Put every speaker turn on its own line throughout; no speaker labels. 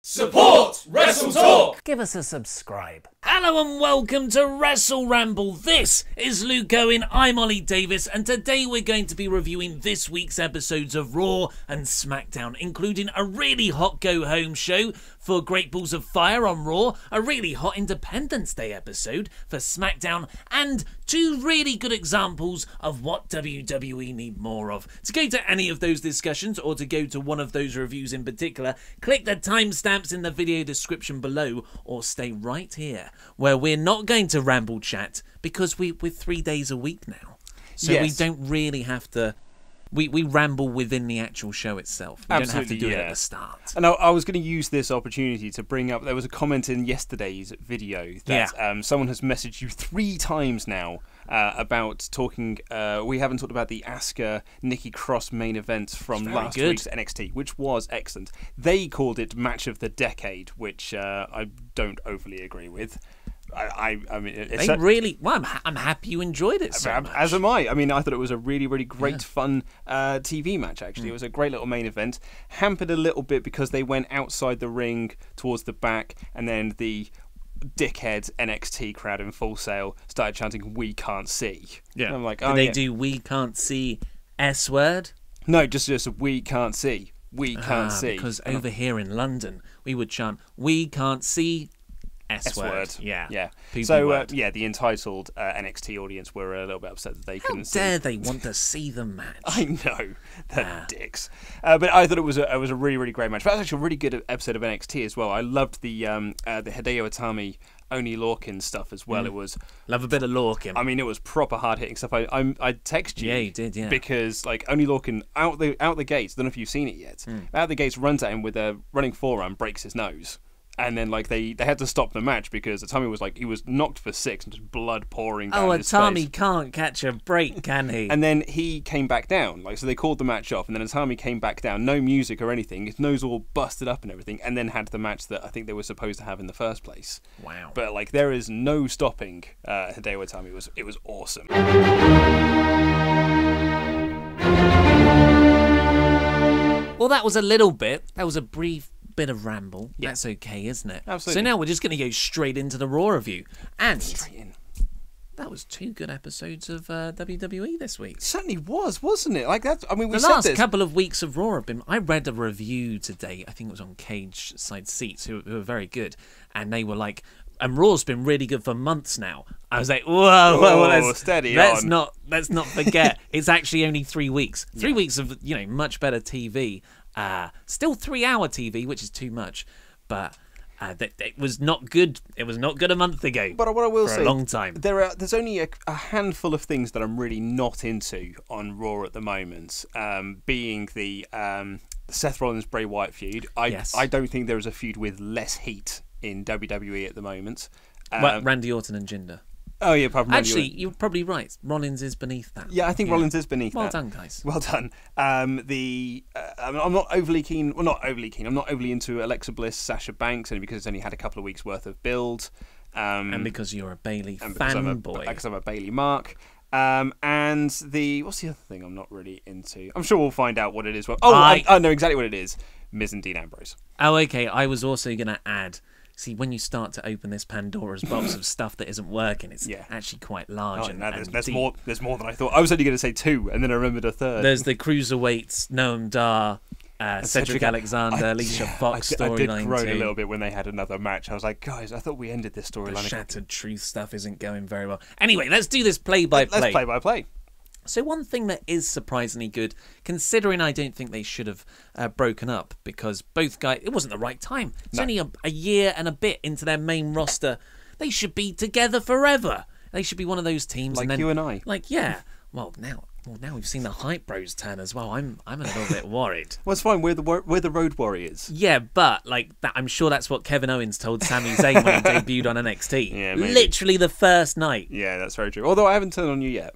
Support WrestleTalk!
Give us a subscribe.
Hello and welcome to WrestleRamble. This is Luke Oli, I'm Ollie Davis, and today we're going to be reviewing this week's episodes of Raw and Smackdown, including a really hot go-home show for Great Balls of Fire on Raw, a really hot Independence Day episode for Smackdown, and two really good examples of what WWE need more of. To go to any of those discussions, or to go to one of those reviews in particular, click the timestamps in the video description below, or stay right here, where we're not going to ramble chat, because we're 3 days a week now. So
Yes.
we don't really have to... We ramble within the actual show itself. We don't have to do it at the start.
And I was going to use this opportunity to bring up, there was a comment in yesterday's video that someone has messaged you 3 times now about talking, we haven't talked about the Asuka Nikki Cross main event from last week's NXT, which was excellent. They called it Match of the Decade, which I don't overly agree with. I mean, it's
really. Well, I'm happy you enjoyed it so much.
As am I. I mean, I thought it was a really, really great, fun TV match. Actually, it was a great little main event. Hampered a little bit because they went outside the ring towards the back, and then the dickhead NXT crowd in Full Sail started chanting "We can't see."
Yeah,
and I'm like,
did they do "We can't see" S word?
No, just "We can't see." We can't see.
Because over here in London, we would chant "We can't see." S word.
Yeah.
People
So,
word.
the entitled NXT audience were a little bit upset that they couldn't see.
How dare they want to see the match?
I know, the dicks. But I thought it was a really, really great match. That was actually a really good episode of NXT as well. I loved the Hideo Itami, Oni Lorcan stuff as well. It was
Love a bit of Lorcan.
I mean, it was proper hard hitting stuff. I text you.
Yeah, you did. Yeah,
because like Oni Lorcan out the gates. I don't know if you've seen it yet. Out the gates, runs at him with a running forearm, breaks his nose. And then, like, they had to stop the match because Itami was, like, he was knocked for 6 and just blood pouring down his face.
Itami can't catch a break, can he?
And then he came back down. Like, so they called the match off, and then Itami came back down, no music or anything, his nose all busted up and everything, and then had the match that I think they were supposed to have in the first place.
Wow.
But, like, there is no stopping Hideo Itami. It was awesome.
Well, that was a little bit. That was a brief bit of ramble.
Yeah.
That's okay, isn't it?
Absolutely.
So now we're just going to go straight into the Raw review. And
Straight in.
that was 2 good episodes of WWE this week.
It certainly was, wasn't it? Like that. I mean, we
The
said
last
this.
couple of weeks of Raw have been... I read a review today, I think it was on Cage Side Seats, who were very good, and they were like... And Raw's been really good for months now. I was like, whoa, let's not forget. It's actually only 3 weeks. 3 weeks of, much better TV. Still 3-hour TV, which is too much. But it was not good. It was not good a month ago.
But what I will say,
for a long time.
There's only a handful of things that I'm really not into on Raw at the moment. Being the Seth Rollins Bray Wyatt feud. I don't think there is a feud with less heat in WWE at the moment.
Randy Orton and Jinder.
Oh yeah, apart from
actually, you're probably right. Rollins is beneath that.
Yeah, I think Rollins is beneath that.
Well done, guys.
Well done. I'm not overly keen. Well, not overly keen. I'm not overly into Alexa Bliss, Sasha Banks, only because it's only had a couple of weeks worth of build.
And because you're a Bayley
fanboy. Because I'm a Bayley mark. And what's the other thing I'm not really into? I'm sure we'll find out what it is. I know exactly what it is. Miz and Dean Ambrose.
Oh, okay. I was also going to add. See, when you start to open this Pandora's box of stuff that isn't working, it's actually quite large.
There's more than I thought. I was only going to say 2, and then I remembered a third.
There's the Cruiserweights, Noam Dar, Cedric Alexander, Alicia Fox storyline.
I did groan a little bit when they had another match. I was like, guys, I thought we ended this storyline.
The Shattered Truth stuff isn't going very well. Anyway, let's do this play-by-play.
Let's play-by-play.
So one thing that is surprisingly good, considering I don't think they should have broken up, because both guys, it wasn't the right time. It's only a year and a bit into their main roster. They should be together forever. They should be one of those teams.
Like you and I.
Well, now we've seen the Hype Bros turn as well. I'm a little bit worried.
Well, it's fine. We're the Road Warriors.
Yeah, but I'm sure that's what Kevin Owens told Sami Zayn when he debuted on NXT.
Yeah, maybe.
Literally the first night.
Yeah, that's very true. Although I haven't turned on you yet.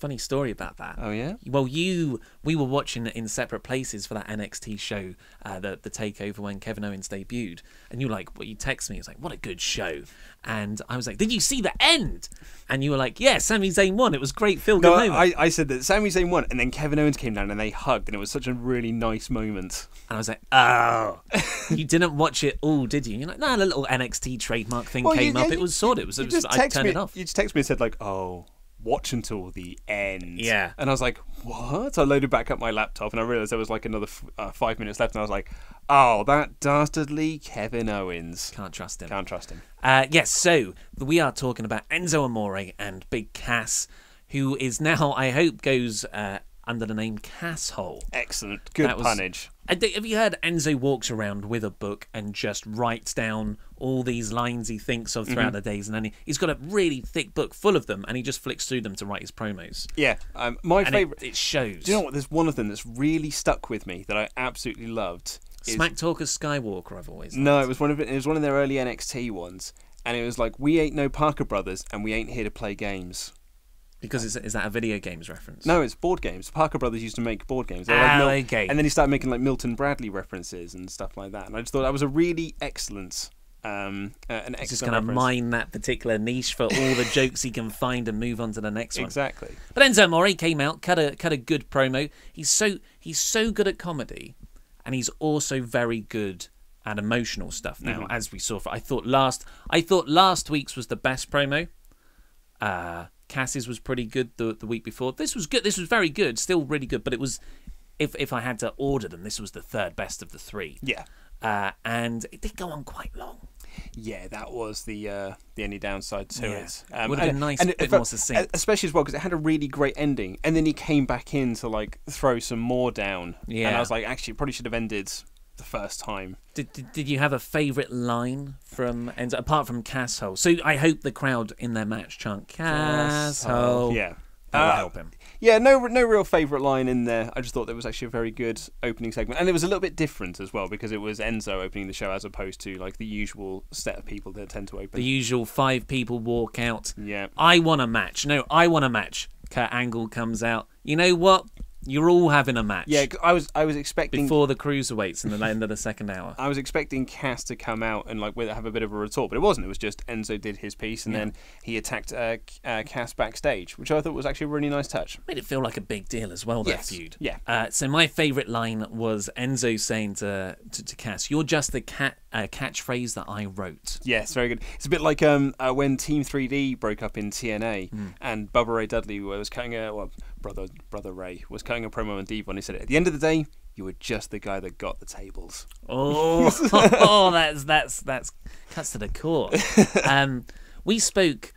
funny story about that.
Oh yeah.
Well, we were watching it in separate places for that NXT show, the takeover when Kevin Owens debuted, and you were like, well, you text me, it's like, what a good show, and I was like, did you see the end? And you were like, yeah, Sami Zayn won. It was great. Phil, good moment.
I said that Sami Zayn won, and then Kevin Owens came down and they hugged, and it was such a really nice moment.
And I was like, oh, you didn't watch it all, did you? You're like, nah, a little NXT trademark thing came up. It was sorted. I turned it off.
You just texted me and said like, oh, watch until the end.
Yeah.
And I was like, what? So I loaded back up my laptop and I realised there was like another 5 minutes left, and I was like, oh, that dastardly Kevin Owens.
Can't trust him.
Yes,
so we are talking about Enzo Amore and Big Cass, who is now, I hope, goes under the name Casshole.
Excellent. Good punnage.
Have you heard Enzo walks around with a book and just writes down all these lines he thinks of throughout the days, and then he's got a really thick book full of them, and he just flicks through them to write his promos.
Yeah, my favourite.
It shows.
Do you know what? There's one of them that's really stuck with me that I absolutely loved.
Smack Talker Skywalker. I've always liked.
No, it was one of their early NXT ones, and it was like, we ain't no Parker Brothers, and we ain't here to play games.
Because is that a video games reference?
No, it's board games. Parker Brothers used to make board games.
Okay.
And then he started making like Milton Bradley references and stuff like that. And I just thought that was a really excellent,
He's just going to mine that particular niche for all the jokes he can find and move on to the next one.
Exactly.
But Enzo Amore came out, cut a good promo. He's so good at comedy, and he's also very good at emotional stuff now, as we saw. I thought last week's was the best promo. Cass's was pretty good the week before. This was good. This was very good. Still really good. But it was, if I had to order them, this was the third best of the three.
Yeah.
And it did go on quite long.
Yeah, that was the only downside to it.
Would have been nice, a bit more succinct.
Especially as well, because it had a really great ending. And then he came back in to like throw some more down.
Yeah.
And I was like, actually, it probably should have ended the first time.
Did you have a favourite line from Enzo, apart from Casshole? So I hope the crowd in their match chant Casshole.
Yeah.
That will help him.
Yeah, no real favourite line in there. I just thought there was actually a very good opening segment. And it was a little bit different as well, because it was Enzo opening the show as opposed to like the usual set of people that tend to open.
The usual 5 people walk out.
Yeah.
I want a match. No, I want a match. Kurt Angle comes out. You know what? You're all having a match.
Yeah, I was expecting
before the cruiserweights in the end of the second hour.
I was expecting Cass to come out and like have a bit of a retort, but it wasn't. It was just Enzo did his piece, and then he attacked Cass backstage, which I thought was actually a really nice touch.
Made it feel like a big deal as well. That feud.
Yeah.
So my favourite line was Enzo saying to Cass, "You're just the catchphrase that I wrote."
Yes, very good. It's a bit like when Team 3D broke up in TNA, and Bubba Ray Dudley was cutting brother Ray was cutting a promo on Diva, and he said, "At the end of the day, you were just the guy that got the tables."
Oh, that's cuts to the core. We spoke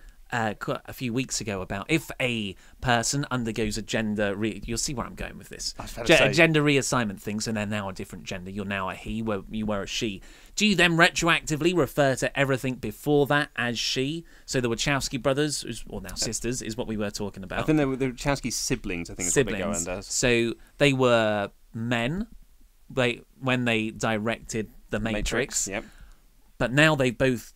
quite a few weeks ago about if a person undergoes a gender you'll see where I'm going with this. Gender reassignment thing, so they're now a different gender. You're now a he, where you were a she. Do you then retroactively refer to everything before that as she? So the Wachowski brothers, or now sisters, is what we were talking about.
I think they were the Wachowski siblings. I think is what they go under as.
So they were men. When they directed The Matrix.
Yep.
But now they've both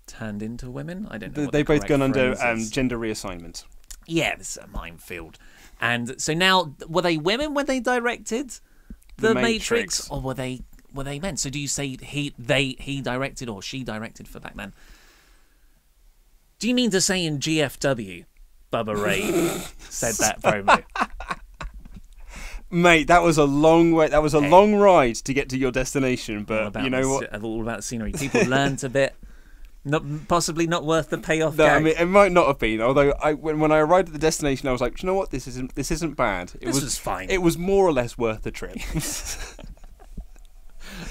turned into women. I don't know.
They've both gone under gender reassignment.
Yeah, this is a minefield. And so now, were they women when they directed The Matrix, or were they men? So do you say he directed or she directed for back then? Do you mean to say in GFW, Bubba Ray said that promo?
Mate, that was a long way. That was a long ride to get to your destination. But you know what?
All about the scenery. People learnt a bit. Possibly not worth the payoff.
No, I mean, it might not have been. Although when I arrived at the destination, I was like, you know what? This isn't bad. This
was fine.
It was more or less worth the trip.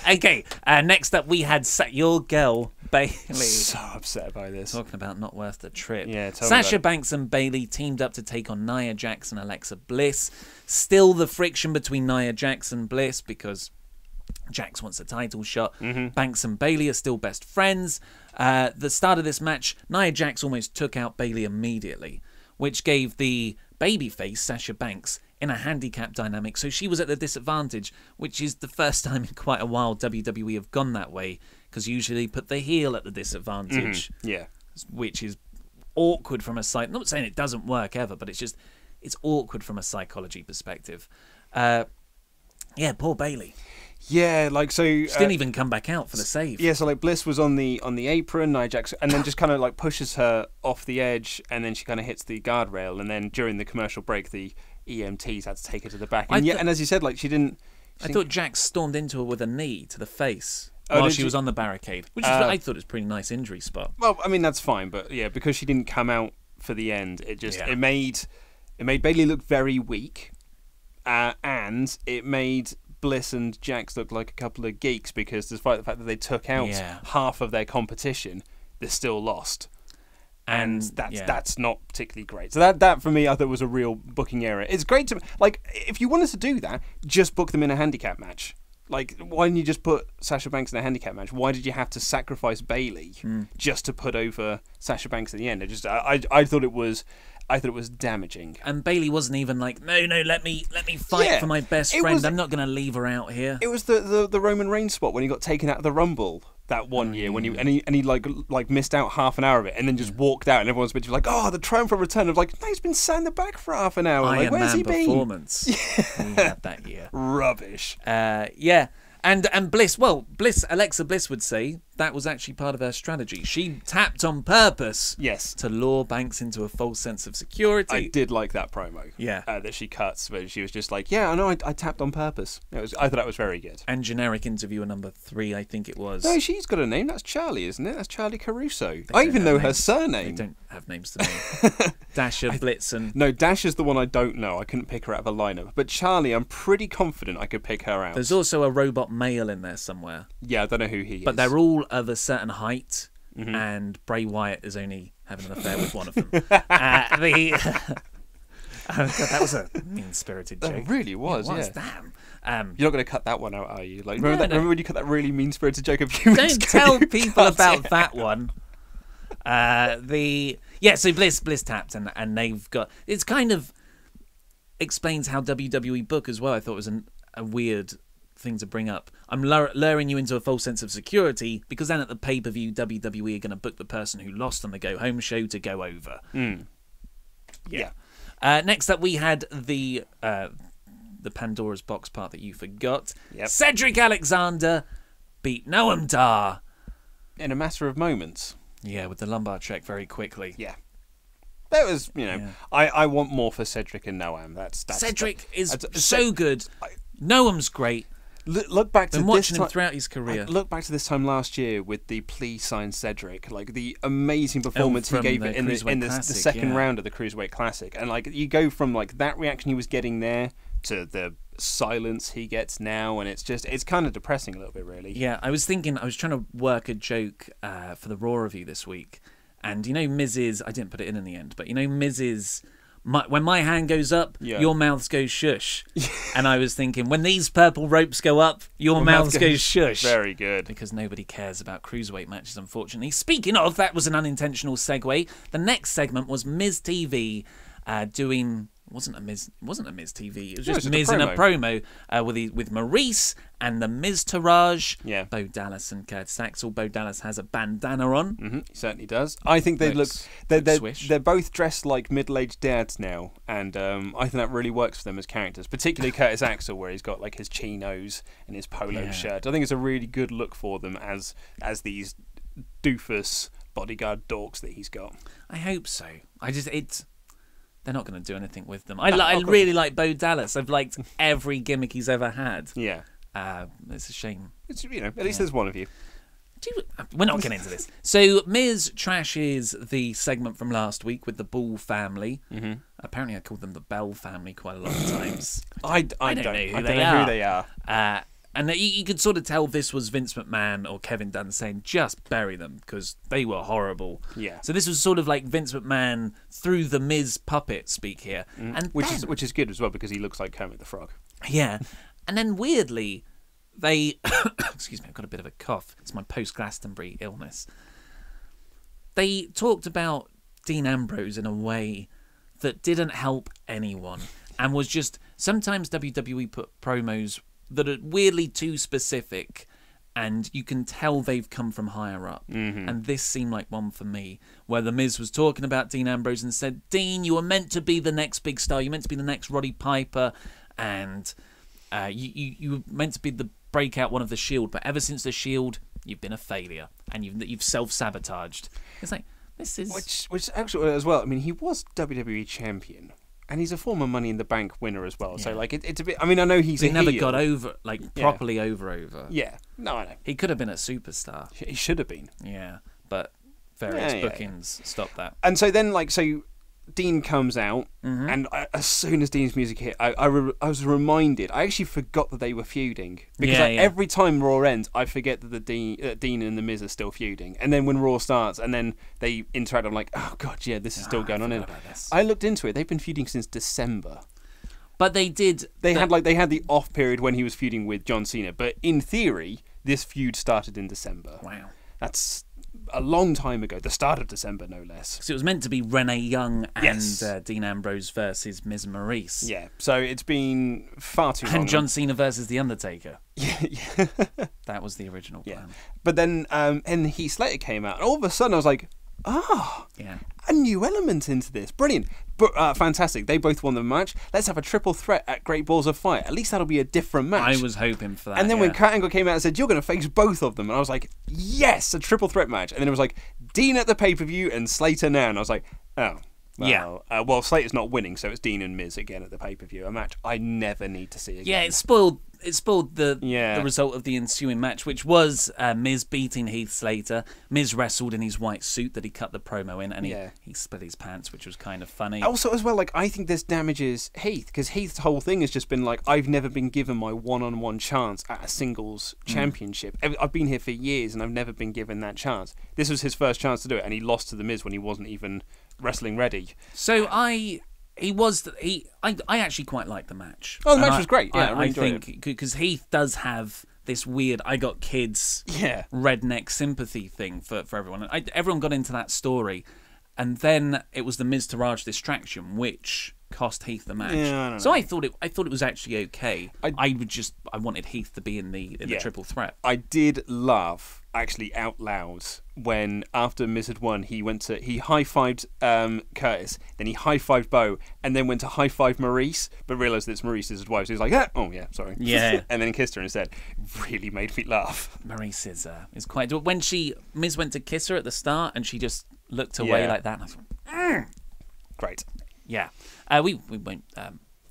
Okay, next up we had your girl Bailey.
So upset by this.
Talking about not worth the trip.
Yeah,
Sasha Banks and Bailey teamed up to take on Nia Jax and Alexa Bliss. Still the friction between Nia Jax and Bliss because Jax wants a title shot. Banks and Bailey are still best friends. The start of this match, Nia Jax almost took out Bailey immediately, which gave the babyface Sasha Banks in a handicap dynamic, so she was at the disadvantage, which is the first time in quite a while WWE have gone that way, because usually put the heel at the disadvantage.
Yeah,
which is awkward from a not saying it doesn't work ever, but it's awkward from a psychology perspective. Yeah, poor Bayley.
Yeah, like so.
She didn't even come back out for the save.
Yeah, so like Bliss was on the apron, Nia Jax, and then just kind of like pushes her off the edge, and then she kind of hits the guardrail, and then during the commercial break, the EMTs had to take her to the back. And and as you said, like she didn't.
I thought Jax stormed into her with a knee to the face while she was on the barricade, which is I thought was a pretty nice injury spot.
Well, I mean that's fine, but yeah, because she didn't come out for the end, it made Bayley look very weak, and it made Bliss and Jax look like a couple of geeks because despite the fact that they took out half of their competition, they still lost. And that's not particularly great. So that for me, I thought was a real booking error. It's great to like if you wanted to do that, just book them in a handicap match. Like, why didn't you just put Sasha Banks in a handicap match? Why did you have to sacrifice Bayley just to put over Sasha Banks at the end? I thought it was damaging.
And Bayley wasn't even like, no, let me fight for my best friend. I'm not going to leave her out here.
It was the Roman Reigns spot when he got taken out of the Rumble that one year when he like missed out half an hour of it and then just walked out and everyone's been like, oh, the triumphant return of like, no, he's been sat in the back for half an hour. Like, where's he been?
Performance he had that year.
Rubbish.
Yeah. And Bliss, Alexa Bliss would say that was actually part of her strategy. She tapped on purpose to lure Banks into a false sense of security.
I did like that promo that she cuts where she was just like, yeah, I know, I tapped on purpose. I thought that was very good.
And generic interviewer number 3, I think it was.
No, she's got a name. That's Charlie, isn't it? That's Charlie Caruso. I even know her surname.
They don't have names to name. Dasher, Blitzen.
No, Dash is the one I don't know. I couldn't pick her out of a lineup. But Charlie, I'm pretty confident I could pick her out.
There's also a robot male in there somewhere.
Yeah, I don't know who he is.
But they're all of a certain height, and Bray Wyatt is only having an affair with one of them. God, that was a mean-spirited joke.
It really was,
yeah. Damn.
You're not going to cut that one out, are you? Like, remember when you cut that really mean-spirited joke a few weeks ago?
Don't tell people about that one. So Bliss tapped, and they've got... It's kind of explains how WWE book as well. I thought it was a weird thing to bring up. I'm luring you into a false sense of security because then at the pay-per-view, WWE are going to book the person who lost on the go-home show to go over. Yeah. Next up, we had the Pandora's Box part that you forgot.
Yep.
Cedric Alexander beat Noam Dar
in a matter of moments.
Yeah, with the lumbar check very quickly.
Yeah. That was, I want more for Cedric and Noam.
Cedric is so good. Noam's great.
Look back to
been watching him throughout his career.
Look back to this time last year with the Please Sign Cedric, like the amazing performance he gave it in the second round of the Cruiserweight Classic, and like you go from like that reaction he was getting there to the silence he gets now, and it's kind of depressing a little bit, really.
Yeah, I was trying to work a joke for the Raw review this week, and Miz's, I didn't put it in the end, but Miz's. When my hand goes up, your mouths go shush. And I was thinking, when these purple ropes go up, your mouths go shush.
Very good.
Because nobody cares about cruiserweight matches, unfortunately. Speaking of, that was an unintentional segue. The next segment was Miz TV doing... It wasn't a Miz TV. It was just Miz in a promo with Maurice and the Miz Taraj.
Yeah.
Bo Dallas and Curtis Axel. Bo Dallas has a bandana on.
He certainly does. I think they look. They're both dressed like middle-aged dads now, and I think that really works for them as characters. Particularly Curtis Axel, where he's got like his chinos and his polo shirt. I think it's a really good look for them as these doofus bodyguard dorks that he's got.
I hope so. They're not going to do anything with them. I really like Bo Dallas. I've liked every gimmick he's ever had.
Yeah.
It's a shame.
It's, at least there's one of you.
We're not getting into this. So Miz trashes the segment from last week with the Bull family. Apparently I called them the Bell family quite a lot of times.
I don't know who they are.
And you could sort of tell this was Vince McMahon or Kevin Dunn saying, just bury them, because they were horrible.
Yeah.
So this was sort of like Vince McMahon through the Miz puppet speak here. And
which is good as well, because he looks like Kermit the Frog.
Yeah. And then weirdly, they... excuse me, I've got a bit of a cough. It's my post-Glastonbury illness. They talked about Dean Ambrose in a way that didn't help anyone and was just... Sometimes WWE put promos that are weirdly too specific and you can tell they've come from higher up. And this seemed like one for me, where The Miz was talking about Dean Ambrose and said, Dean, you were meant to be the next big star. You're meant to be the next Roddy Piper, and you were meant to be the breakout one of the Shield. But ever since the Shield, you've been a failure, and you've self-sabotaged. It's like, this is...
Which actually, as well, I mean, he was WWE champion. And he's a former Money in the Bank winner as well. Yeah. So, like, it's a bit... I mean, I know he's
he never got over, like, properly over.
Yeah. No, I know.
He could have been a superstar.
He should have been.
Yeah. But various bookings stopped that.
And so then, like, so Dean comes out, and as soon as Dean's music hit, I was reminded. I actually forgot that they were feuding. Because every time Raw ends, I forget that Dean and The Miz are still feuding. And then when Raw starts, and then they interact, I'm like, oh, God, yeah, this is still going on. I looked into it. They've been feuding since December.
But they did...
They had the off period when he was feuding with John Cena. But in theory, this feud started in December.
Wow.
That's a long time ago, the start of December, no less.
So it was meant to be Renee Young and Dean Ambrose versus Miz and Maurice.
Yeah, so it's been far too long.
And John Cena versus The Undertaker.
Yeah.
That was the original plan.
But then and Heath Slater came out, and all of a sudden I was like, a new element into this. Brilliant. But fantastic. They both won the match. Let's have a triple threat at Great Balls of Fire. At least that'll be a different match.
I was hoping for that.
And then when Kurt Angle came out and said, you're going to face both of them, and I was like, yes, a triple threat match. And then it was like, Dean at the pay-per-view and Slater now. And I was like, oh. Well, well, Slater's not winning, so it's Dean and Miz again at the pay-per-view. A match I never need to see again.
Yeah, it spoiled the result of the ensuing match, which was Miz beating Heath Slater. Miz wrestled in his white suit that he cut the promo in, and he split his pants, which was kind of funny.
Also, as well, like, I think this damages Heath, because Heath's whole thing has just been like, I've never been given my one-on-one chance at a singles championship. I've been here for years, and I've never been given that chance. This was his first chance to do it, and he lost to The Miz when he wasn't even wrestling ready.
So I actually quite liked the match.
Oh, the match was great. Yeah,
I think because Heath does have this weird I got kids redneck sympathy thing for everyone. And everyone got into that story, and then it was the Miz Taraj distraction which cost Heath the match.
Yeah, I don't know.
So I thought it was actually okay. I wanted Heath to be in the triple threat.
I did laugh actually out loud when after Miz had won, he high-fived Curtis, then he high-fived Bo, and then went to high-five Maurice, but realised that it's Maurice's wife, so he was like, oh yeah, sorry.
Yeah.
And then kissed her instead. Really made me laugh.
Maurice is quite... When Miz went to kiss her at the start, and she just looked away like that, and I thought,
Great.
Yeah. We won't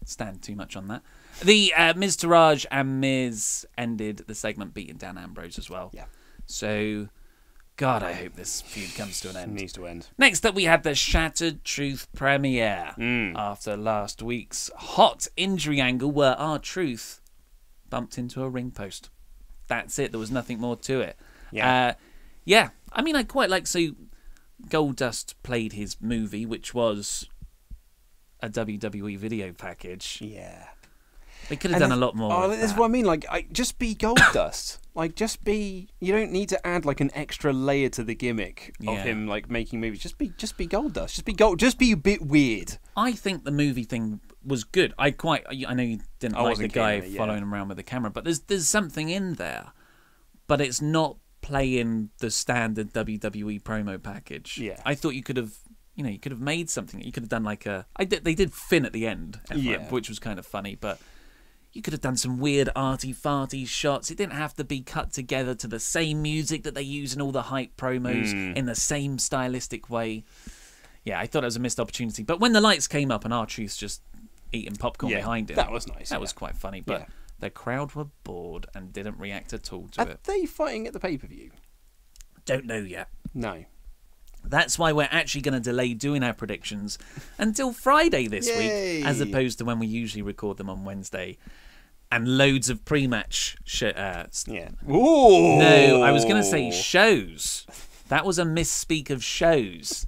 stand too much on that. The Miz Taraj and Miz ended the segment beating Dan Ambrose as well.
Yeah.
So, God, I hope this feud comes to an end.
It needs to end.
Next up, we had the Shattered Truth premiere after last week's hot injury angle where R-Truth bumped into a ring post. That's it. There was nothing more to it.
Yeah.
I mean, I quite like... So, Goldust played his movie, which was a WWE video package.
Yeah.
They could have done a lot more.
Oh, that's what I mean. Like, just be Goldust. Like, just be. You don't need to add like an extra layer to the gimmick of him like making movies. Just be Goldust. Just be a bit weird.
I think the movie thing was good. I know you didn't like the guy following him around with the camera, but there's something in there, but it's not playing the standard WWE promo package.
Yeah.
I thought you could have. You could have made something. You could have done like a. They did Finn at the end, which was kind of funny, but. You could have done some weird arty-farty shots. It didn't have to be cut together to the same music that they use in all the hype promos in the same stylistic way. Yeah, I thought it was a missed opportunity. But when the lights came up and R-Truth's just eating popcorn behind him...
that was nice.
That was quite funny. But the crowd were bored and didn't react at all to it.
Are they fighting at the pay-per-view?
Don't know yet.
No.
That's why we're actually going to delay doing our predictions until Friday this week, as opposed to when we usually record them on Wednesday. And loads of pre-match
Ooh.
No, I was going to say shows. That was a misspeak of shows.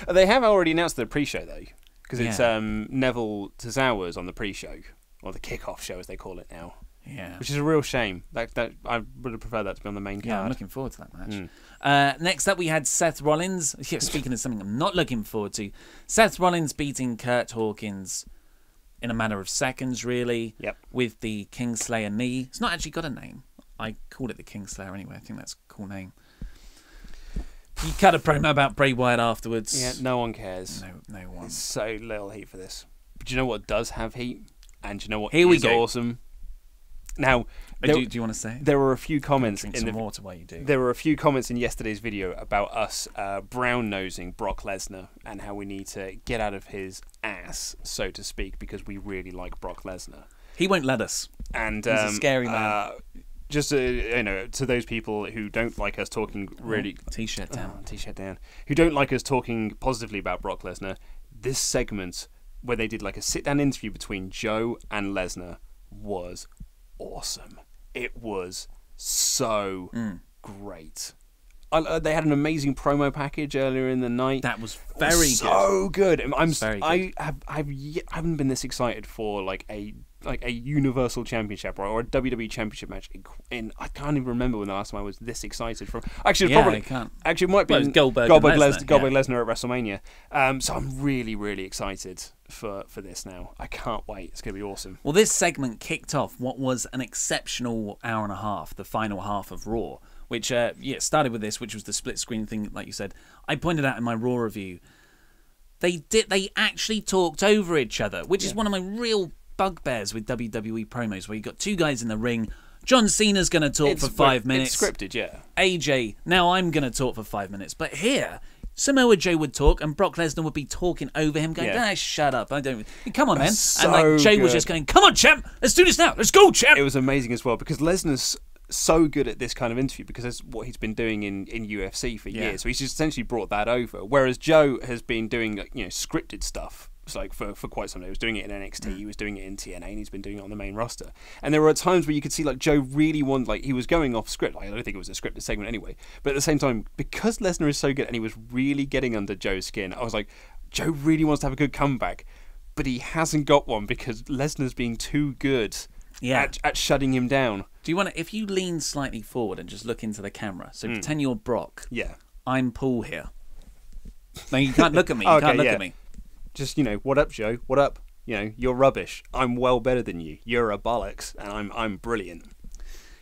They have already announced the pre-show, though, because it's Neville Tozawa's on the pre-show, or the kick-off show, as they call it now.
Yeah,
which is a real shame. That I would have preferred that to be on the main card.
Yeah, I'm looking forward to that match. Next up, we had Seth Rollins. Yeah, speaking of something I'm not looking forward to, Seth Rollins beating Kurt Hawkins in a matter of seconds, really.
Yep.
With the Kingslayer knee. It's not actually got a name. I called it the Kingslayer anyway. I think that's a cool name. He cut a promo about Bray Wyatt afterwards.
Yeah, no one cares.
No one.
There's so little heat for this. But do you know what does have heat? And do you know what
Here we
is
go.
awesome? Now,
Do you want to say?
There were a few comments
Drink
in
some
the
water while you do.
There were a few comments in yesterday's video about us brown nosing Brock Lesnar and how we need to get out of his ass, so to speak, because we really like Brock Lesnar.
He won't let us.
And
he's a scary man.
Just to those people who don't like us talking really
T-shirt down.
T-shirt down. Who don't like us talking positively about Brock Lesnar, this segment where they did like a sit-down interview between Joe and Lesnar was awesome. It was so great. They had an amazing promo package earlier in the night.
That was very good.
So good.
I
haven't been this excited for like a Universal Championship or a WWE Championship match I can't even remember when the last time I was this excited from. Actually, it might be
Goldberg
Lesnar at WrestleMania. So I'm really, really excited for this now. I can't wait. It's going to be awesome.
Well, this segment kicked off what was an exceptional hour and a half, the final half of Raw, which started with this, which was the split screen thing, like you said. I pointed out in my Raw review, they actually talked over each other, which is one of my real bugbears with WWE promos, where you got two guys in the ring. John Cena's going to talk for 5 minutes.
It's scripted, yeah.
AJ, now I'm going to talk for 5 minutes. But here, Samoa Joe would talk and Brock Lesnar would be talking over him, going, shut up. I don't. Come on, man.
So
and Joe was just going, come on, champ. Let's do this now. Let's go, champ.
It was amazing as well because Lesnar's so good at this kind of interview because that's what he's been doing in UFC for years. So he's just essentially brought that over. Whereas Joe has been doing scripted stuff. Like for quite some time. He was doing it in NXT, he was doing it in TNA, and he's been doing it on the main roster. And there were times where you could see like Joe really wanted, like he was going off script. Like, I don't think it was a scripted segment anyway. But at the same time, because Lesnar is so good and he was really getting under Joe's skin, I was like, Joe really wants to have a good comeback, but he hasn't got one because Lesnar's being too good at shutting him down.
Do you want to, if you lean slightly forward and just look into the camera, so pretend you're Brock.
Yeah.
I'm Paul here. No, you can't look at me. You can't look at me.
Just, what up, Joe? What up? You're rubbish. I'm well better than you. You're a bollocks, and I'm brilliant.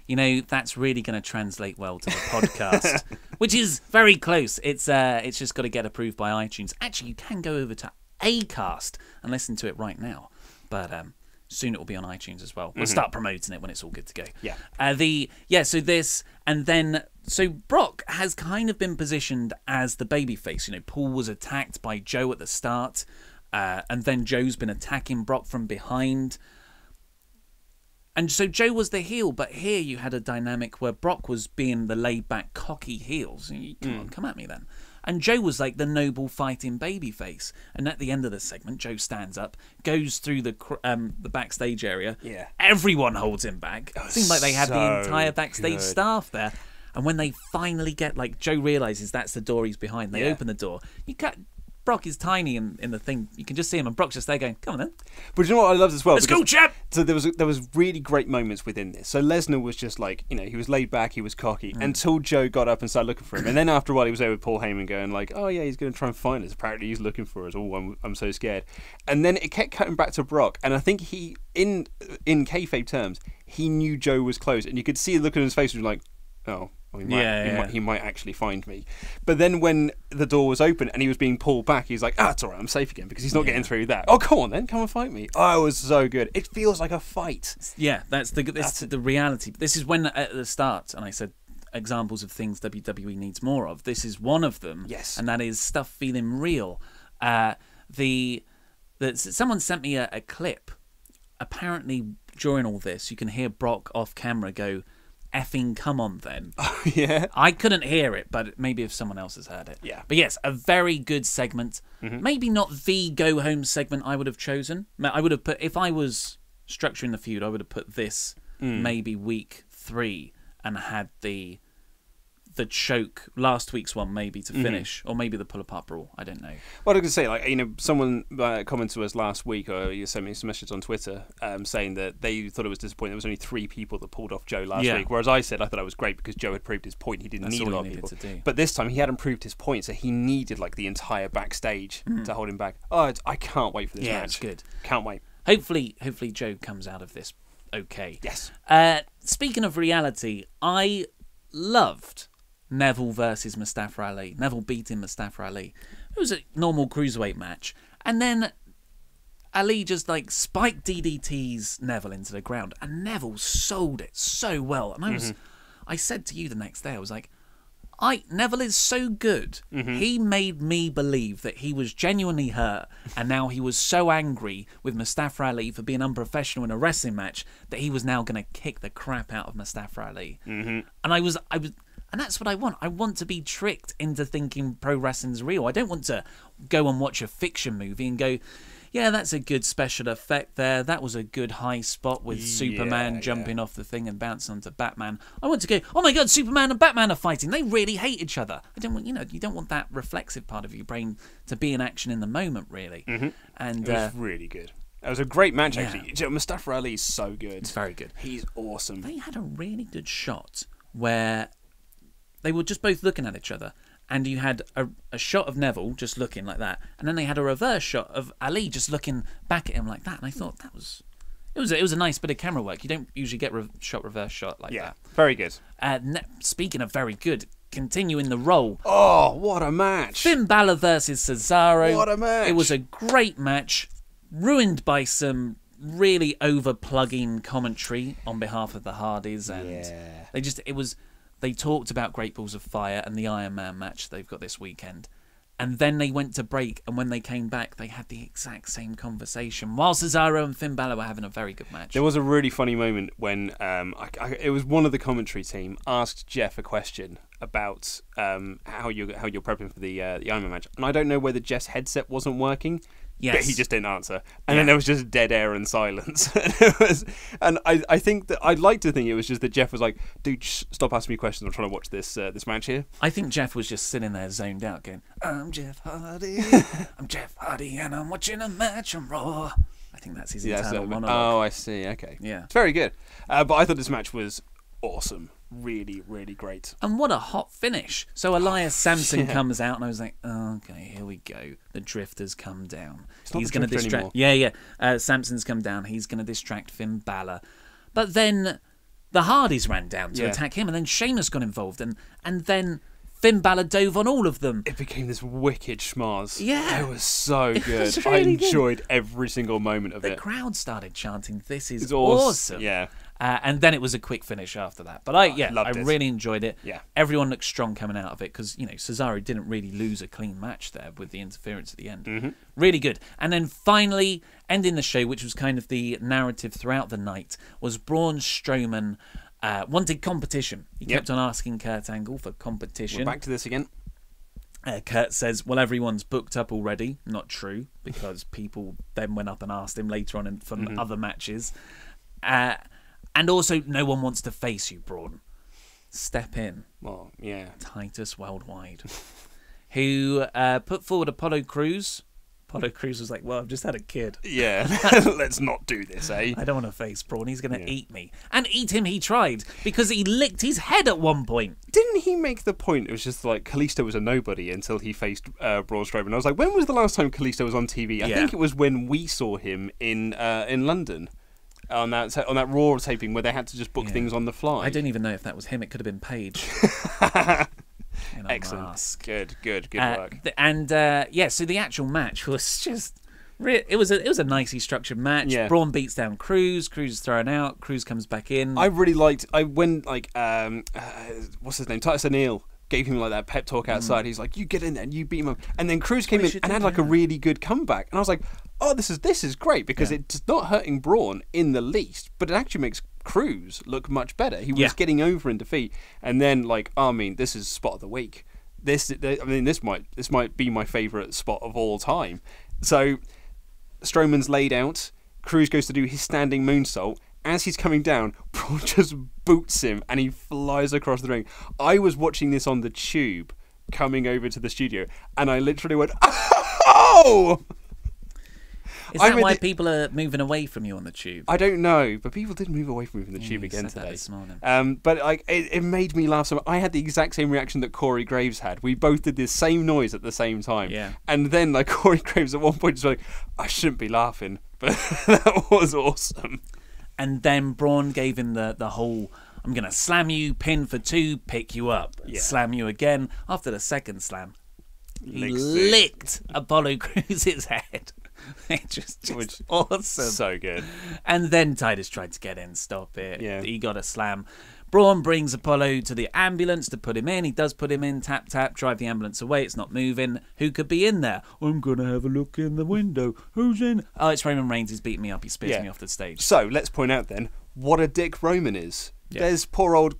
That's really going to translate well to the podcast, which is very close. It's just got to get approved by iTunes. Actually, you can go over to Acast and listen to it right now, but soon it will be on iTunes as well. We'll start promoting it when it's all good to go.
Yeah.
So Brock has kind of been positioned as the babyface. Paul was attacked by Joe at the start, and then Joe's been attacking Brock from behind. And so Joe was the heel, but here you had a dynamic where Brock was being the laid-back, cocky heel. So come at me then. And Joe was like the noble fighting babyface. And at the end of the segment, Joe stands up, goes through the backstage area.
Yeah.
Everyone holds him back. It seemed like they had the entire backstage staff there. And when they finally get, Joe realises that's the door he's behind. They open the door. Brock is tiny in the thing. You can just see him, and Brock's just there going, come on then.
But you know what I loved as well?
Let's go, champ!
So there was really great moments within this. So Lesnar was just he was laid back, he was cocky, until Joe got up and started looking for him. And then after a while, he was there with Paul Heyman going oh yeah, he's going to try and find us. Apparently he's looking for us. Oh, I'm so scared. And then it kept cutting back to Brock. And I think he, in kayfabe terms, he knew Joe was close. And you could see the look on his face, was like, oh. He might actually find me. But then when the door was open and he was being pulled back, he's like, it's all right, I'm safe again because he's not getting through that. Oh, come on then, come and fight me. Oh, it was so good. It feels like a fight.
Yeah, that's the reality. This is when at the start, and I said examples of things WWE needs more of. This is one of them.
Yes.
And that is stuff feeling real. Someone sent me a clip. Apparently, during all this, you can hear Brock off camera go, effing come on then.
Yeah.
I couldn't hear it, but maybe if someone else has heard it.
Yeah.
But yes, a very good segment. Maybe not the go home segment I would have chosen. I would have put, if I was structuring the feud, I would have put this maybe week 3 and had the choke, last week's one maybe to finish, or maybe the pull apart brawl. I don't know.
Well, I was going to say, someone commented to us last week, or you sent me some messages on Twitter saying that they thought it was disappointing. There was only 3 people that pulled off Joe last week, whereas I said I thought it was great because Joe had proved his point. He didn't need a lot of people. But this time he hadn't proved his point, so he needed the entire backstage to hold him back. I can't wait for this match.
It's good.
Can't wait.
Hopefully Joe comes out of this okay.
Yes.
speaking of reality, I loved Neville versus Mustafa Ali. Neville beating Mustafa Ali. It was a normal cruiserweight match. And then Ali just like spiked DDTs Neville into the ground. And Neville sold it so well. And I said to you the next day, I was like, Neville is so good. He made me believe that he was genuinely hurt, and now he was so angry with Mustafa Ali for being unprofessional in a wrestling match that he was now going to kick the crap out of Mustafa Ali. And I was, and that's what I want. I want to be tricked into thinking pro wrestling's real. I don't want to go and watch a fiction movie and go, yeah, that's a good special effect there. That was a good high spot with Superman jumping off the thing and bouncing onto Batman. I want to go, oh my God, Superman and Batman are fighting. They really hate each other. I don't want, you don't want that reflexive part of your brain to be in action in the moment, really. And
it was really good. It was a great match, actually. Mustafa Ali is so good.
It's very good.
He's awesome.
They had a really good shot where they were just both looking at each other. And you had a shot of Neville just looking like that, and then they had a reverse shot of Ali just looking back at him like that. And I thought it was a nice bit of camera work. You don't usually get reverse shot like that.
Yeah, very good.
Speaking of very good, continuing the role.
Oh, what a match!
Finn Balor versus Cesaro.
What a match!
It was a great match, ruined by some really over-plugging commentary on behalf of the Hardys, and They talked about Great Balls of Fire and the Iron Man match they've got this weekend. And then they went to break, and when they came back, they had the exact same conversation, while Cesaro and Finn Balor were having a very good match.
There was a really funny moment when it was one of the commentary team asked Jeff a question about how you're prepping for the Iron Man match. And I don't know whether Jeff's headset wasn't working.
Yes.
But he just didn't answer. And then there was just dead air and silence. And I think that I'd like to think it was just that Jeff was like, dude, stop asking me questions. I'm trying to watch this match here.
I think Jeff was just sitting there zoned out going, I'm Jeff Hardy. I'm Jeff Hardy and I'm watching a match on Raw. I think that's his internal monologue.
Oh, I see. Okay.
Yeah.
It's very good. But I thought this match was awesome. Really, really great.
And what a hot finish. So Elias Sampson comes out, and I was like, oh, okay, here we go. The Drifter's come down. He's going to distract.
Anymore.
Sampson's come down. He's going to distract Finn Balor. But then the Hardys ran down to attack him, and then Sheamus got involved, and then Finn Balor dove on all of them.
It became this wicked schmoz.
Yeah.
It was so good.
Was really
I enjoyed every single moment of it.
The crowd started chanting, this is awesome.
Yeah.
And then it was a quick finish after that. But I really enjoyed it.
Yeah.
Everyone looked strong coming out of it because, Cesaro didn't really lose a clean match there with the interference at the end. Really good. And then finally, ending the show, which was kind of the narrative throughout the night, was Braun Strowman wanted competition. He kept on asking Kurt Angle for competition.
We're back to this again.
Kurt says, well, everyone's booked up already. Not true, because people then went up and asked him later on for other matches. And also, no one wants to face you, Braun. Step in.
Well, yeah.
Titus Worldwide. Who put forward Apollo Crews. Apollo Crews was like, well, I've just had a kid.
Yeah, let's not do this, eh?
I don't want to face Braun. He's going to eat me. And eat him he tried, because he licked his head at one point.
Didn't he make the point? It was just like Kalisto was a nobody until he faced Braun Strowman. I was like, when was the last time Kalisto was on TV? I think it was when we saw him in London. On that Raw taping where they had to just book things on the fly.
I don't even know if that was him. It could have been Paige.
Excellent.
Mask.
Good work.
So the actual match was just... It was a nicely structured match.
Yeah.
Braun beats down Crews. Crews is thrown out. Crews comes back in.
I really liked... what's his name? Titus O'Neil gave him like that pep talk outside. He's like, you get in there and you beat him up. And then Crews came in and had like a really good comeback. And I was like, oh, this is great, because it's not hurting Braun in the least, but it actually makes Crews look much better. He was getting over in defeat, and then this is spot of the week. This might be my favourite spot of all time. So Strowman's laid out. Crews goes to do his standing moonsault. As he's coming down, Braun just boots him, and he flies across the ring. I was watching this on the tube coming over to the studio, and I literally went, oh!
Is that why people are moving away from you on the tube?
I don't know, but people did move away from me from the tube again today.
This morning.
But it made me laugh so much. I had the exact same reaction that Corey Graves had. We both did the same noise at the same time.
Yeah.
And then Corey Graves at one point was like, I shouldn't be laughing, but that was awesome.
And then Braun gave him the whole, I'm going to slam you, pin for 2, pick you up, slam you again. After the second slam, he licked Apollo Crews' head. just awesome.
So good.
And then Titus tried to get in, stop it. Yeah. He got a slam. Braun brings Apollo to the ambulance to put him in. He does put him in, tap, tap, drive the ambulance away. It's not moving. Who could be in there? I'm going to have a look in the window. Who's in? Oh, it's Roman Reigns. He's beating me up. He spears me off the stage.
So let's point out then what a dick Roman is. Yeah. There's poor old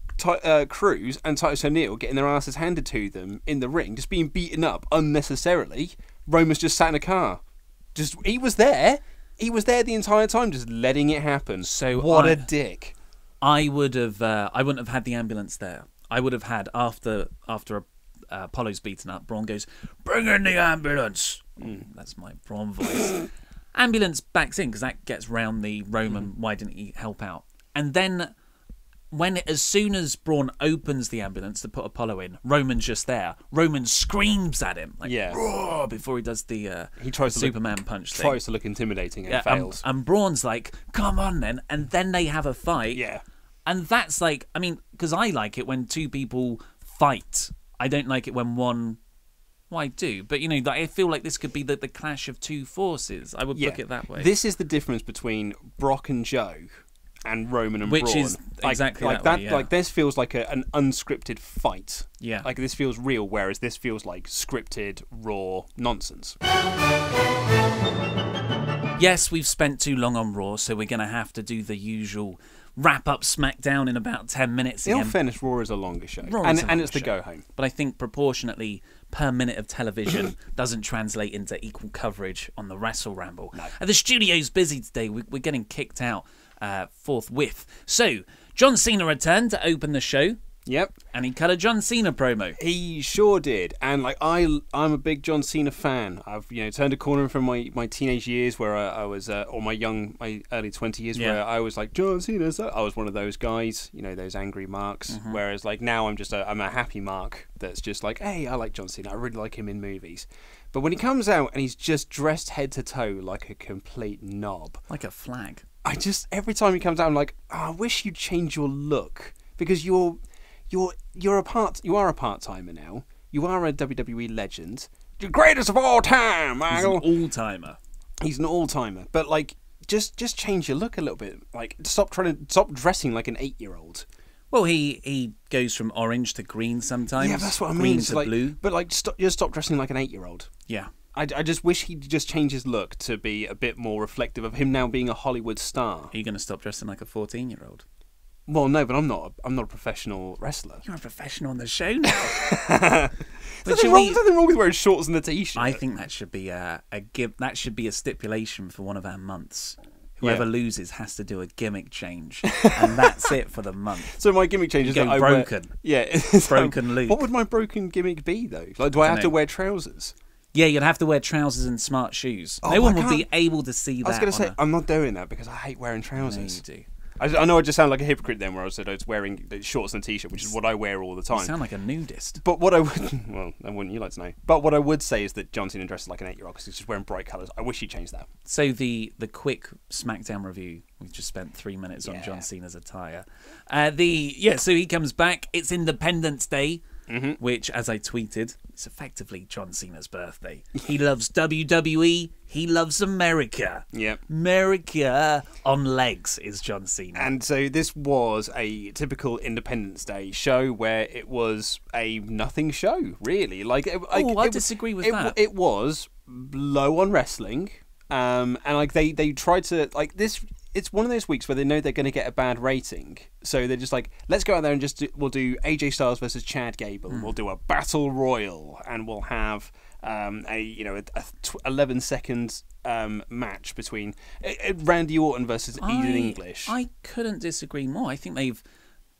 Crews and Titus O'Neil getting their asses handed to them in the ring, just being beaten up unnecessarily. Roman's just sat in a car. He was there. He was there the entire time, just letting it happen. So what a dick.
I wouldn't have had the ambulance there. I would have had after Apollo's beaten up. Braun goes, "Bring in the ambulance." That's my Braun voice. Ambulance backs in because that gets round the Roman. Why didn't he help out? And then as soon as Braun opens the ambulance to put Apollo in, Roman's just there. Roman screams at him roar, before he does the
he tries
Superman punch thing.
Tries to look intimidating and fails.
And Braun's like, "Come on then," and then they have a fight.
Yeah.
And that's like, I mean, because I like it when two people fight. I don't like it when one... Well, I do. But, you know, I feel like this could be the clash of two forces. I would book it that way.
This is the difference between Brock and Joe and Roman and Braun.
Which is exactly
like
that way, yeah.
Like, this feels like an unscripted fight.
Yeah.
Like, this feels real, whereas this feels like scripted, raw nonsense.
Yes, we've spent too long on Raw, so we're going to have to do the usual... wrap up SmackDown in about 10 minutes again.
In all fairness, Raw is a longer show. And it's the go-home.
But I think proportionately, per minute of television doesn't translate into equal coverage on the WrestleRamble.
No.
The studio's busy today. We're getting kicked out forthwith. So, John Cena returned to open the show.
Yep.
And he cut a John Cena promo.
He sure did. And like I'm a big John Cena fan. I've turned a corner from my teenage years where I was or my early 20 years where I was like John Cena. I was one of those guys, those angry marks. Whereas like now I'm a happy mark that's just like, hey, I like John Cena. I really like him in movies. But when he comes out and he's just dressed head to toe like a complete knob,
like a flag.
Every time he comes out I'm like, I wish you'd change your look because you are a part-timer now. You are a WWE legend. The greatest of all time, Michael.
He's an all-timer.
He's an all-timer. But, like, just change your look a little bit. Like, stop dressing like an 8-year-old.
Well, he goes from orange to green sometimes.
Yeah, that's what I mean.
Green to blue.
But, like, stop dressing like an 8-year-old.
Yeah.
I just wish he'd just change his look to be a bit more reflective of him now being a Hollywood star.
Are you going to stop dressing like a 14-year-old?
Well, no, but I'm not a professional wrestler.
You're a professional on the show now.
There's nothing wrong with wearing shorts and a t-shirt.
I think that should be a stipulation for one of our months. Whoever loses has to do a gimmick change, and that's it for the month.
So my gimmick change is that I
broken. Broken Luke.
What would my broken gimmick be though? Like, do I have to wear trousers?
Yeah, you'd have to wear trousers and smart shoes. No one would be able to see that.
I was going to say, I'm not doing that because I hate wearing trousers.
No, you do.
I know I just sound like a hypocrite then where I said I was wearing shorts and a t-shirt, which is what I wear all the time.
You sound like a nudist.
But what I would... Well, wouldn't you like to know? But what I would say is that John Cena dresses like an 8-year-old because he's just wearing bright colours. I wish he'd changed that.
So the quick SmackDown review, we've just spent 3 minutes on John Cena's attire. So he comes back. It's Independence Day. Which, as I tweeted, is effectively John Cena's birthday. He loves WWE. He loves America.
Yep.
America on legs is John Cena.
And so this was a typical Independence Day show where it was a nothing show, really. I
disagree with that.
It was low on wrestling. And like they tried to like this. It's one of those weeks where they know they're going to get a bad rating, so they're just like, let's go out there and we'll do AJ Styles versus Chad Gable. We'll do a battle royal, and we'll have a 11-second match between Randy Orton versus Eden English.
I couldn't disagree more. I think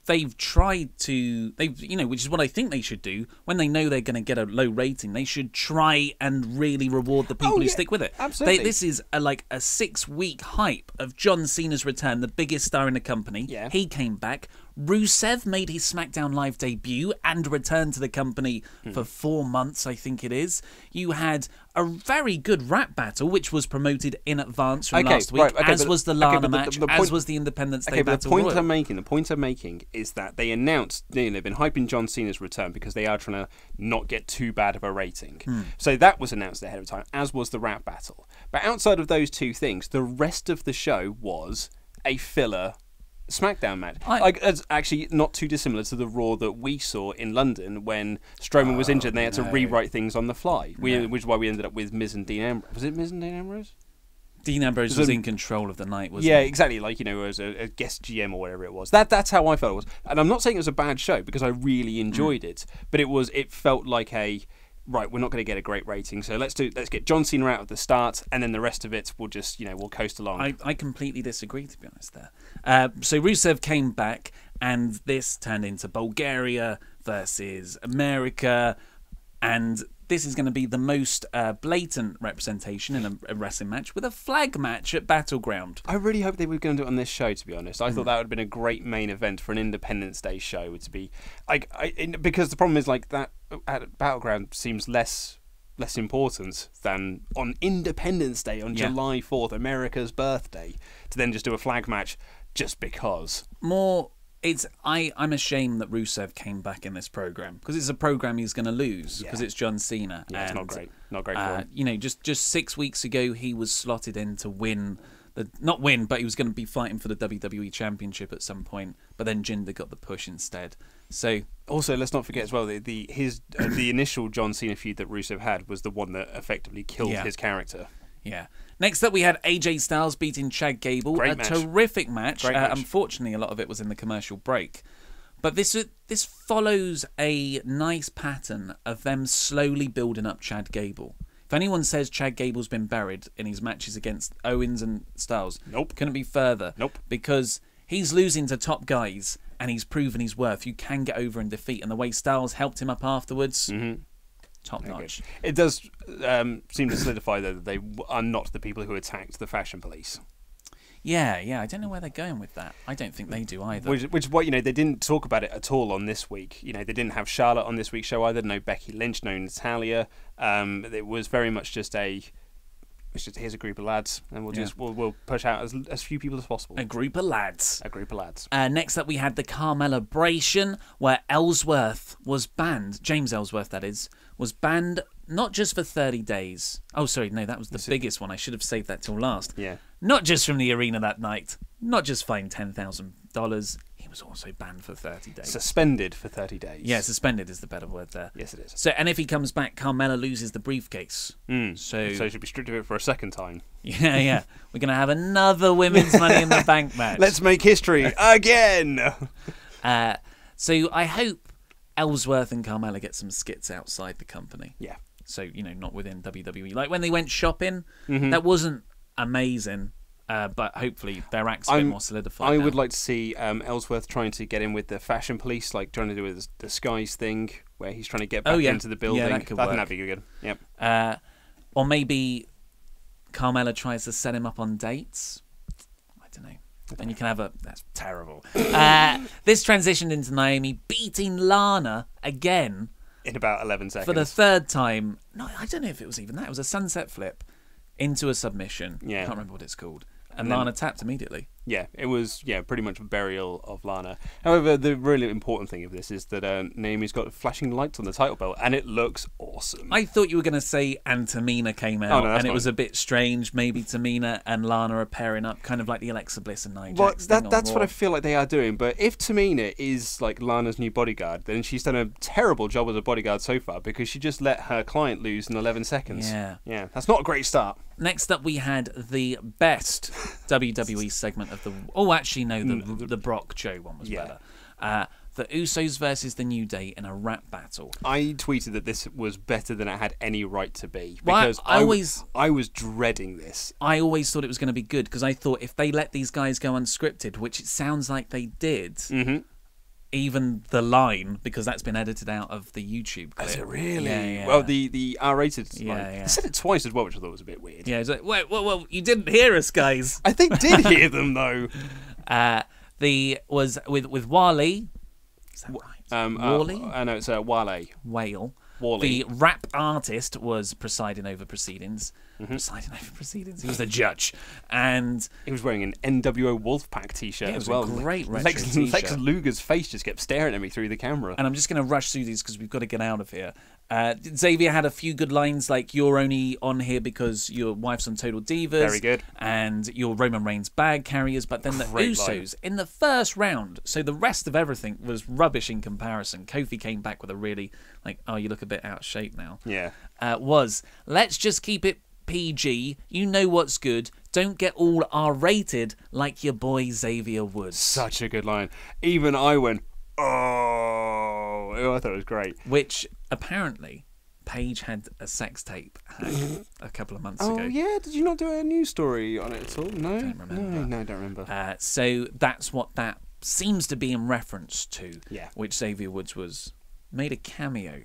they've tried to, which is what I think they should do. When they know they're going to get a low rating, they should try and really reward the people who stick with it.
Absolutely.
This is a 6-week hype of John Cena's return, the biggest star in the company.
Yeah.
He came back. Rusev made his SmackDown Live debut and returned to the company for 4 months, I think it is. You had a very good rap battle, which was promoted in advance from last week, as was the Lana match, as was the Independence Day Battle Royal.
The point I'm making is that they announced, they've been hyping John Cena's return because they are trying to not get too bad of a rating. So that was announced ahead of time, as was the rap battle. But outside of those two things, the rest of the show was a filler SmackDown match. It's actually not too dissimilar to the Raw that we saw in London when Strowman was injured and they had to rewrite things on the fly, which is why we ended up with Miz and Dean Ambrose. Was it Miz and Dean Ambrose?
Dean Ambrose was in control of the night, wasn't he?
Yeah, exactly. Like, as a guest GM or whatever it was. That's how I felt it was. And I'm not saying it was a bad show because I really enjoyed it, but it felt like right, we're not going to get a great rating, so let's get John Cena out at the start, and then the rest of it we'll just we'll coast along.
I completely disagree, to be honest. There, so Rusev came back, and this turned into Bulgaria versus America, and this is going to be the most blatant representation in a wrestling match with a flag match at Battleground.
I really hope they were going to do it on this show, to be honest. I thought that would have been a great main event for an Independence Day show to be, because the problem is that at Battleground seems less important than on Independence Day on July 4th, America's birthday, to then just do a flag match just because.
I'm ashamed that Rusev came back in this program because it's a program he's going to lose because it's John Cena.
Yeah, it's not great for him.
Just 6 weeks ago he was slotted in to win but he was going to be fighting for the WWE Championship at some point. But then Jinder got the push instead. So
also, let's not forget as well the initial John Cena feud that Rusev had was the one that effectively killed his character.
Yeah. Next up, we had AJ Styles beating Chad Gable. Terrific match. Unfortunately, a lot of it was in the commercial break. But this follows a nice pattern of them slowly building up Chad Gable. If anyone says Chad Gable's been buried in his matches against Owens and Styles, couldn't be further. Because he's losing to top guys and he's proven his worth. You can get over and defeat. And the way Styles helped him up afterwards... top notch.
It does seem to solidify that they are not the people who attacked the fashion police.
Yeah, I don't know where they're going with that. I don't think they do either.
Which is what they didn't talk about it at all on this week. They didn't have Charlotte on this week's show either. No Becky Lynch, no Natalia. It was very much just here's a group of lads, and we'll push out as few people as possible.
A group of lads. Next up, we had the Carmelabration, where Ellsworth was banned. James Ellsworth, that is, was banned not just for 30 days. Oh, sorry, no, that was the biggest one. I should have saved that till last.
Yeah.
Not just from the arena that night. Not just fined $10,000. He was also banned for 30 days.
Suspended for 30 days.
Yeah, suspended is the better word there.
Yes, it is.
So, and if he comes back, Carmella loses the briefcase.
So he should be stripped of it for a second time.
Yeah. We're going to have another Women's Money in the Bank match.
Let's make history again!
So I hope Ellsworth and Carmella get some skits outside the company.
Yeah.
So, not within WWE. Like when they went shopping, that wasn't amazing. But hopefully their act's a bit more solidified.
I would like to see Ellsworth trying to get in with the fashion police, like trying to do with the Skies thing, where he's trying to get back into the building.
Yeah, I think that'd
be good.
Yep. Or maybe Carmella tries to set him up on dates. I don't know. And you can have that's terrible. This transitioned into Naomi beating Lana again.
In about 11 seconds.
For the third time. No, I don't know if it was even that. It was a sunset flip into a submission.
Yeah.
I can't remember what it's called. And Lana tapped immediately.
Yeah, it was pretty much a burial of Lana. However, the really important thing of this is that Naomi's got flashing lights on the title belt, and it looks awesome.
I thought you were going to say and Tamina came out, and it was a bit strange. Maybe Tamina and Lana are pairing up, kind of like the Alexa Bliss and Nia Jax.
That's what I feel like they are doing. But if Tamina is like Lana's new bodyguard, then she's done a terrible job as a bodyguard so far because she just let her client lose in 11 seconds. Yeah, that's not a great start.
Next up, we had the best WWE segment of the... Oh, actually, no, the Brock Joe one was better. The Usos versus the New Day in a rap battle.
I tweeted that this was better than it had any right to be. Because I was dreading this.
I always thought it was going to be good because I thought if they let these guys go unscripted, which it sounds like they did... Even the line, because that's been edited out of the YouTube clip.
Is it really?
Yeah.
Well, the R-rated line. I said it twice as well, which I thought was a bit weird.
Yeah, it's like, well, you didn't hear us, guys.
I think did hear them, though.
was with Wally. Is that right? Wally?
No, it's Wale.
Whale.
Wally.
The rap artist was presiding over proceedings. Presiding over proceedings. He was the judge, and
he was wearing an NWO Wolfpack T-shirt as well.
It was a great retro T-shirt.
Lex Luger's face just kept staring at me through the camera.
And I'm just going to rush through these because we've got to get out of here. Xavier had a few good lines, like "You're only on here because your wife's on Total Divas."
Very good.
And "You're Roman Reigns' bag carriers." But then the Usos in the first round. So the rest of everything was rubbish in comparison. Kofi came back with a really "Oh, you look a bit out of shape now."
Yeah.
Let's just keep it PG. You know what's good. Don't get all R-rated like your boy Xavier Woods.
Such a good line. Even I went, oh, I thought it was great.
Which apparently Paige had a sex tape a couple of months ago.
Oh yeah, did you not do a news story on it at all? No,
don't remember.
No, don't remember.
So that's what that seems to be in reference to.
Yeah. Which
Xavier Woods made a cameo,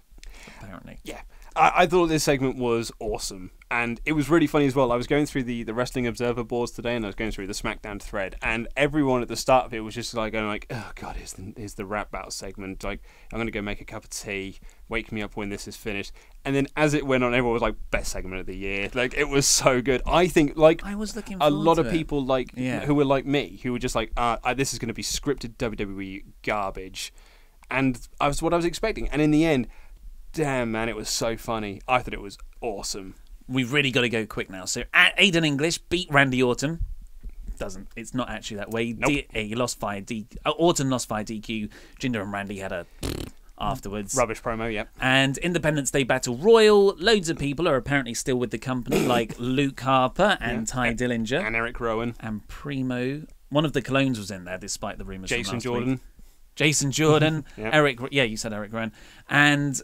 apparently.
Yeah. I thought this segment was awesome, and it was really funny as well. I was going through the Wrestling Observer boards today, and I was going through the SmackDown thread, and everyone at the start of it was just going oh god, here's the rap battle segment. Like, I'm going to go make a cup of tea, wake me up when this is finished. And then as it went on, everyone was like, best segment of the year. Like, it was so good. I think
I was looking
a lot of people who were like me, who were just like, this is going to be scripted WWE garbage, and that's what I was expecting. And in the end, damn, man, it was so funny. I thought it was awesome.
We've really got to go quick now. So, Aiden English beat Randy Orton. It's not actually that way.
Nope.
He lost via Orton lost via DQ. Jinder and Randy had a afterwards.
Rubbish promo, yeah.
And Independence Day Battle Royal. Loads of people are apparently still with the company, like Luke Harper and Ty Dillinger.
And Eric Rowan.
And Primo. One of the clones was in there, despite the rumours from last
Jordan.
week. Jason Jordan,
Yep.
Eric, you said Eric Rowan. And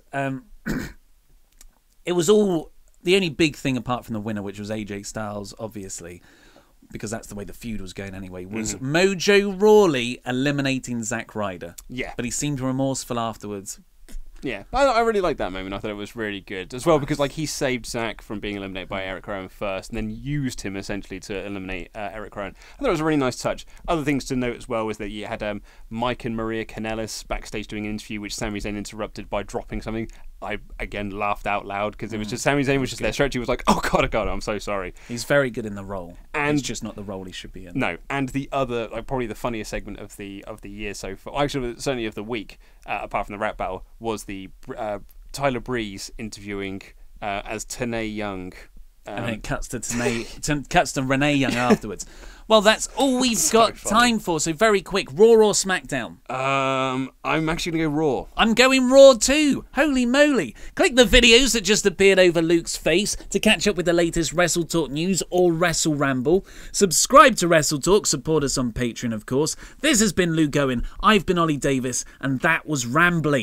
it was all, the only big thing apart from the winner, which was AJ Styles, obviously, because that's the way the feud was going anyway, was Mojo Rawley eliminating Zack Ryder.
Yeah.
But he seemed remorseful afterwards.
Yeah, I really liked that moment. I thought it was really good as well, because he saved Zack from being eliminated by Eric Rowan first, and then used him essentially to eliminate Eric Rowan. I thought it was a really nice touch. Other things to note as well was that you had Mike and Maria Kanellis backstage doing an interview, which Sami Zayn interrupted by dropping something. I again laughed out loud because it was just Sami Zayn was just there stretching. He was like, "Oh God, I'm so sorry."
He's very good in the role,
and
it's just not the role he should be in.
No, and the other, probably the funniest segment of the year so far, actually certainly of the week, apart from the rap battle, was the Tyler Breeze interviewing as Tanae Young.
And then it cuts to Renee Young afterwards. Well, that's all we've got time for. So very quick, Raw or SmackDown?
I'm actually going to go Raw.
I'm going Raw too. Holy moly. Click the videos that just appeared over Luke's face to catch up with the latest WrestleTalk news or WrestleRamble. Subscribe to WrestleTalk. Support us on Patreon, of course. This has been Luke Owen. I've been Ollie Davis, and that was Rambling.